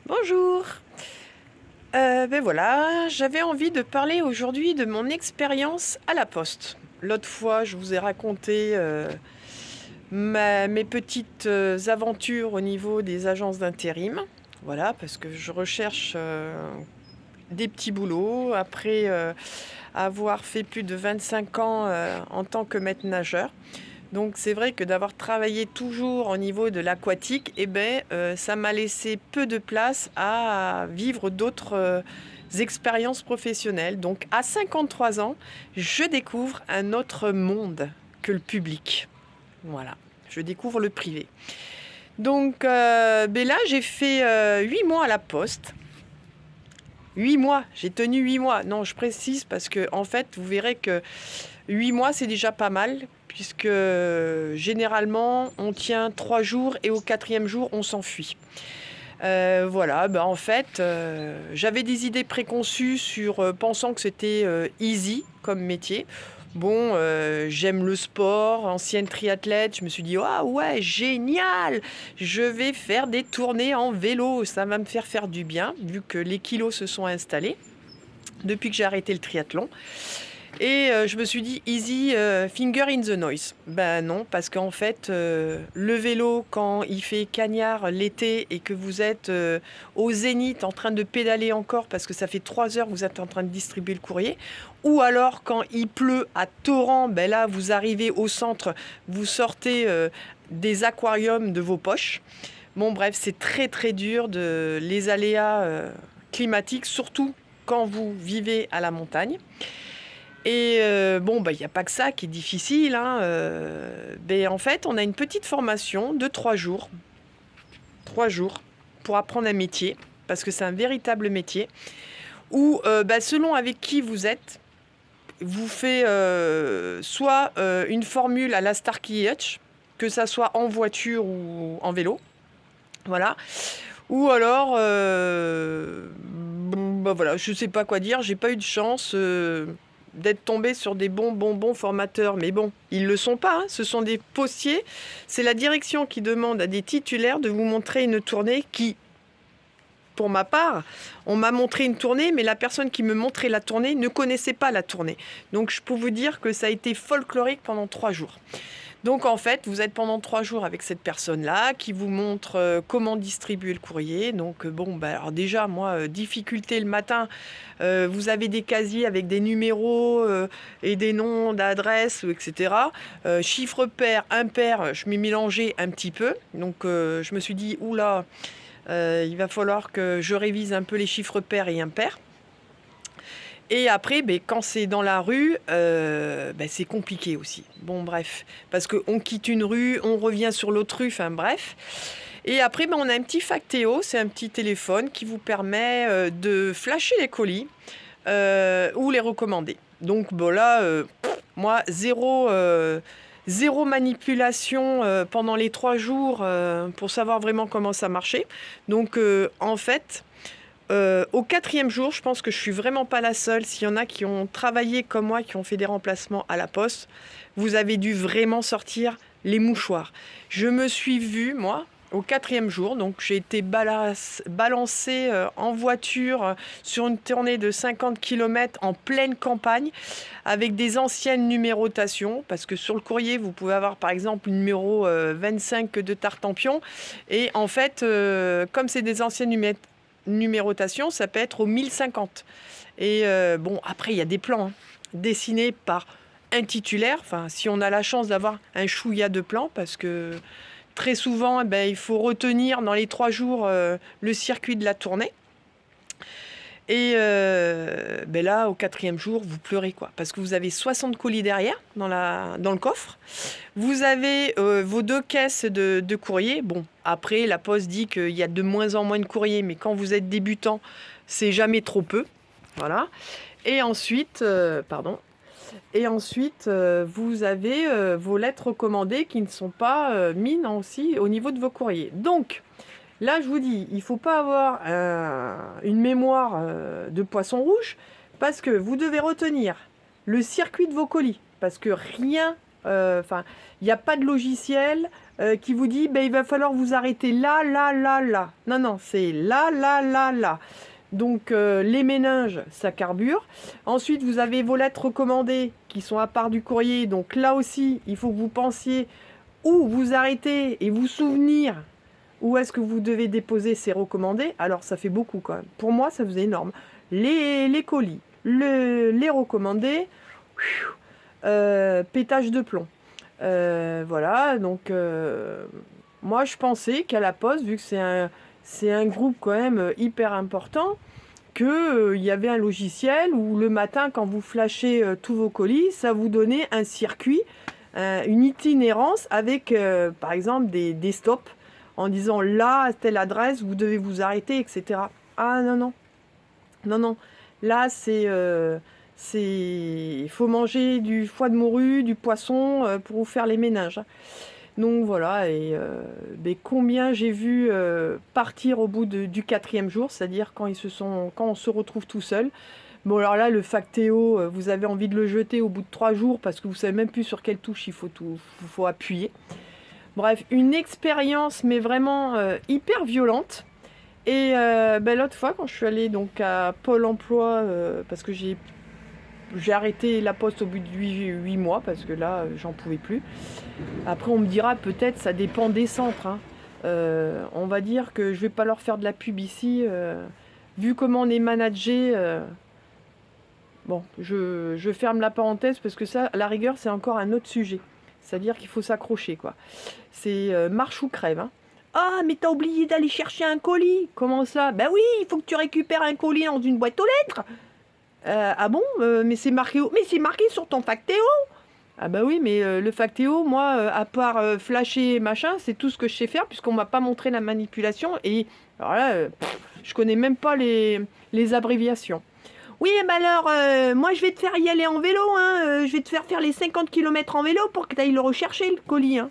Bonjour. Ben voilà, j'avais envie de parler aujourd'hui de mon expérience à la poste. L'autre fois, je vous ai raconté mes petites aventures au niveau des agences d'intérim. Voilà, parce que je recherche des petits boulots après avoir fait plus de 25 ans en tant que maître nageur. Donc c'est vrai que d'avoir travaillé toujours au niveau de l'aquatique, ça m'a laissé peu de place à vivre d'autres expériences professionnelles. Donc à 53 ans, je découvre un autre monde que le public. Voilà, je découvre le privé. Donc là, j'ai fait 8 mois à la poste. 8 mois, j'ai tenu 8 mois. Non, je précise parce que en fait, vous verrez que 8 mois, c'est déjà pas mal, puisque généralement, on tient 3 jours et au 4e jour, on s'enfuit. Voilà, en fait, j'avais des idées préconçues sur pensant que c'était easy comme métier. Bon, j'aime le sport, ancienne triathlète, je me suis dit, ah ouais, génial, je vais faire des tournées en vélo, ça va me faire du bien, vu que les kilos se sont installés depuis que j'ai arrêté le triathlon. Et je me suis dit, easy, finger in the noise. Ben non, parce qu'en fait, le vélo, quand il fait cagnard l'été et que vous êtes au zénith en train de pédaler encore parce que ça fait 3 heures que vous êtes en train de distribuer le courrier, ou alors quand il pleut à torrent, ben là, vous arrivez au centre, vous sortez des aquariums de vos poches. Bon, bref, c'est très très dur les aléas climatiques, surtout quand vous vivez à la montagne. Et il n'y a pas que ça qui est difficile, hein. En fait, on a une petite formation de 3 jours. 3 jours pour apprendre un métier, parce que c'est un véritable métier, où selon avec qui vous êtes, vous faites soit une formule à la Starkey Hutch, que ça soit en voiture ou en vélo. Voilà. Ou alors, voilà, je ne sais pas quoi dire, j'ai pas eu de chance d'être tombé sur des bons formateurs. Mais bon, ils ne le sont pas, hein, ce sont des postiers. C'est la direction qui demande à des titulaires de vous montrer une tournée qui, pour ma part, on m'a montré une tournée, mais la personne qui me montrait la tournée ne connaissait pas la tournée. Donc je peux vous dire que ça a été folklorique pendant 3 jours. Donc en fait, vous êtes pendant 3 jours avec cette personne-là qui vous montre comment distribuer le courrier. Donc alors déjà, moi, difficulté le matin, vous avez des casiers avec des numéros et des noms d'adresses, etc. Chiffre pair, impair, je m'y mélangeais un petit peu. Donc je me suis dit, oula, il va falloir que je révise un peu les chiffres pairs et impairs. Et après, quand c'est dans la rue, c'est compliqué aussi. Bon, bref, parce qu'on quitte une rue, on revient sur l'autre rue, enfin bref. Et après, on a un petit Factéo, c'est un petit téléphone qui vous permet de flasher les colis ou les recommander. Donc là, moi, zéro manipulation pendant les 3 jours pour savoir vraiment comment ça marchait. Donc en fait... au 4e jour, je pense que je suis vraiment pas la seule. S'il y en a qui ont travaillé comme moi, qui ont fait des remplacements à la poste, vous avez dû vraiment sortir les mouchoirs. Je me suis vue, moi, au 4e jour, donc j'ai été balancée en voiture sur une tournée de 50 km en pleine campagne avec des anciennes numérotations, parce que sur le courrier, vous pouvez avoir par exemple le numéro 25 de Tartampion, et en fait, comme c'est des anciennes numérotation, ça peut être au 1050. Et après, il y a des plans dessinés par un titulaire. Enfin, si on a la chance d'avoir un chouïa de plans, parce que très souvent, il faut retenir dans les 3 jours le circuit de la tournée. Et là, au 4e jour, vous pleurez, quoi. Parce que vous avez 60 colis derrière, dans le coffre. Vous avez vos 2 caisses de courrier. Bon, après, la Poste dit qu'il y a de moins en moins de courrier, mais quand vous êtes débutant, c'est jamais trop peu. Voilà. Et ensuite, vous avez vos lettres recommandées qui ne sont pas mises aussi au niveau de vos courriers. Donc, là, je vous dis, il ne faut pas avoir une mémoire de poisson rouge parce que vous devez retenir le circuit de vos colis. Parce que rien, il n'y a pas de logiciel, qui vous dit il va falloir vous arrêter là, là, là, là. Non, non, c'est là, là, là, là. Donc les méninges, ça carbure. Ensuite, vous avez vos lettres recommandées qui sont à part du courrier. Donc là aussi, il faut que vous pensiez où vous arrêter et vous souvenir où est-ce que vous devez déposer ces recommandés. Alors ça fait beaucoup quand même. Pour moi, ça faisait énorme. Les colis, les recommandés, pétage de plomb. Voilà, donc moi je pensais qu'à la Poste, vu que c'est un groupe quand même hyper important, qu'il y avait un logiciel où le matin, quand vous flashez tous vos colis, ça vous donnait un circuit, une itinérance avec, par exemple, des stops en disant là, à telle adresse, vous devez vous arrêter, etc. Ah non, non, non, non. Là, il faut manger du foie de morue, du poisson pour vous faire les méninges. Donc voilà, et combien j'ai vu partir au bout du 4e jour, c'est-à-dire quand on se retrouve tout seul. Bon alors là, le Factéo, vous avez envie de le jeter au bout de 3 jours parce que vous savez même plus sur quelle touche il faut appuyer. Bref, une expérience mais vraiment hyper violente. Et l'autre fois, quand je suis allée donc à Pôle emploi, parce que j'ai arrêté la Poste au bout de 8 mois, parce que là, j'en pouvais plus. Après, on me dira peut-être, ça dépend des centres. Hein. On va dire que je vais pas leur faire de la pub ici. Vu comment on est managé, bon, je ferme la parenthèse, parce que ça, à la rigueur, c'est encore un autre sujet. C'est-à-dire qu'il faut s'accrocher, quoi. C'est marche ou crève, hein. Ah, mais t'as oublié d'aller chercher un colis. Comment ça? Ben oui, il faut que tu récupères un colis dans une boîte aux lettres. Ah bon? Mais c'est marqué où? Mais c'est marqué sur ton Factéo. Ah bah oui, mais le Factéo, moi, à part flasher machin, c'est tout ce que je sais faire puisqu'on m'a pas montré la manipulation. Et alors là, je connais même pas les abréviations. Oui, mais alors, moi je vais te faire y aller en vélo, hein. Je vais te faire les 50 km en vélo pour que tu ailles le rechercher, le colis, hein.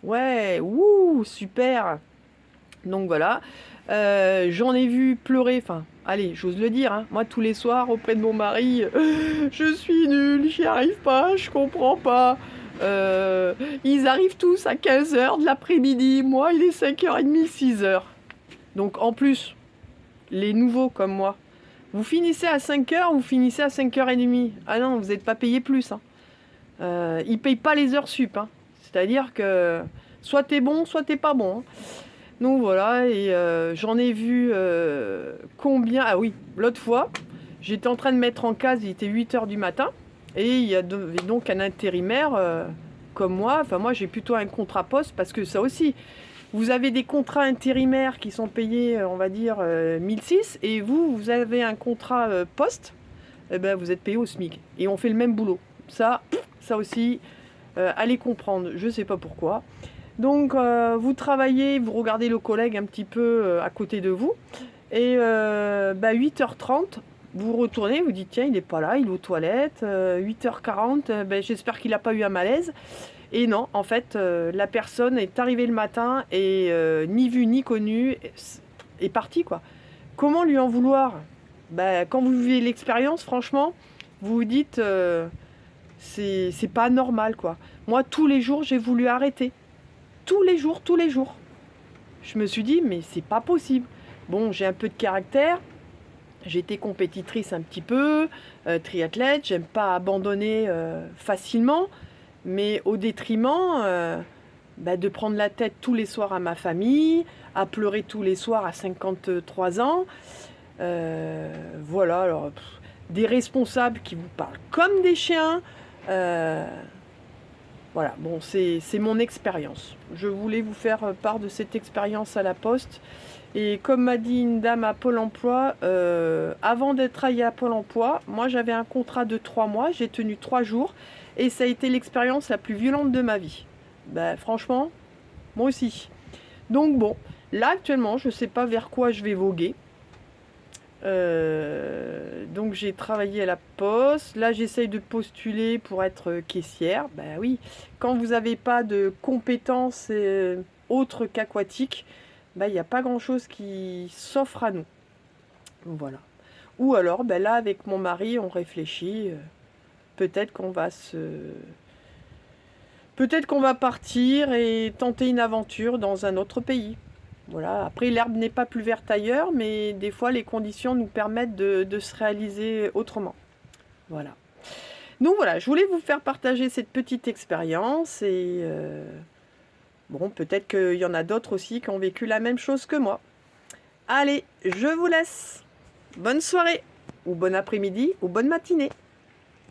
Ouais, ouh, super. Donc voilà, j'en ai vu pleurer, enfin, allez, j'ose le dire, hein. Moi tous les soirs auprès de mon mari, je suis nulle, j'y arrive pas, je comprends pas. Ils arrivent tous à 15h de l'après-midi, moi il est 5h30, 6h. Donc en plus, les nouveaux comme moi, vous finissez à 5h, vous finissez à 5h30. Ah non, vous n'êtes pas payé plus, hein. Ils payent pas les heures sup, hein. C'est-à-dire que soit t'es bon, soit t'es pas bon, hein. Donc voilà, et j'en ai vu combien... Ah oui, l'autre fois, j'étais en train de mettre en case, il était 8h du matin, et il y avait donc un intérimaire comme moi. Enfin moi j'ai plutôt un contrat poste, parce que ça aussi, vous avez des contrats intérimaires qui sont payés, on va dire, 1006, et vous avez un contrat poste, eh ben, vous êtes payé au SMIC, et on fait le même boulot. Ça aussi, allez comprendre, je sais pas pourquoi. Donc vous travaillez, vous regardez le collègue un petit peu à côté de vous, et 8h30, vous retournez, vous dites tiens il n'est pas là, il est aux toilettes, 8h40, j'espère qu'il n'a pas eu un malaise. Et non, en fait la personne est arrivée le matin et ni vue ni connue, est partie, quoi. Comment lui en vouloir? Quand vous vivez l'expérience, franchement, vous vous dites c'est pas normal, quoi. Moi tous les jours j'ai voulu arrêter. Tous les jours, tous les jours. Je me suis dit, mais c'est pas possible. Bon, j'ai un peu de caractère, j'ai été compétitrice un petit peu, triathlète, j'aime pas abandonner facilement, mais au détriment de prendre la tête tous les soirs à ma famille, à pleurer tous les soirs à 53 ans. Voilà, alors, des responsables qui vous parlent comme des chiens. Voilà, bon, c'est mon expérience. Je voulais vous faire part de cette expérience à la Poste. Et comme m'a dit une dame à Pôle emploi, avant d'être travaillée à Pôle emploi, moi j'avais un contrat de 3 mois, j'ai tenu 3 jours, et ça a été l'expérience la plus violente de ma vie. Franchement, moi aussi. Donc bon, là actuellement, je ne sais pas vers quoi je vais voguer. Donc j'ai travaillé à la Poste. Là j'essaye de postuler pour être caissière. Ben oui, quand vous n'avez pas de compétences autres qu'aquatiques, il n'y a pas grand chose qui s'offre à nous. Voilà. Ou alors là avec mon mari on réfléchit, peut-être qu'on va peut-être qu'on va partir et tenter une aventure dans un autre pays. Voilà. Après, l'herbe n'est pas plus verte ailleurs, mais des fois, les conditions nous permettent de se réaliser autrement. Voilà. Donc voilà, je voulais vous faire partager cette petite expérience et bon, peut-être qu'il y en a d'autres aussi qui ont vécu la même chose que moi. Allez, je vous laisse. Bonne soirée, ou bon après-midi, ou bonne matinée.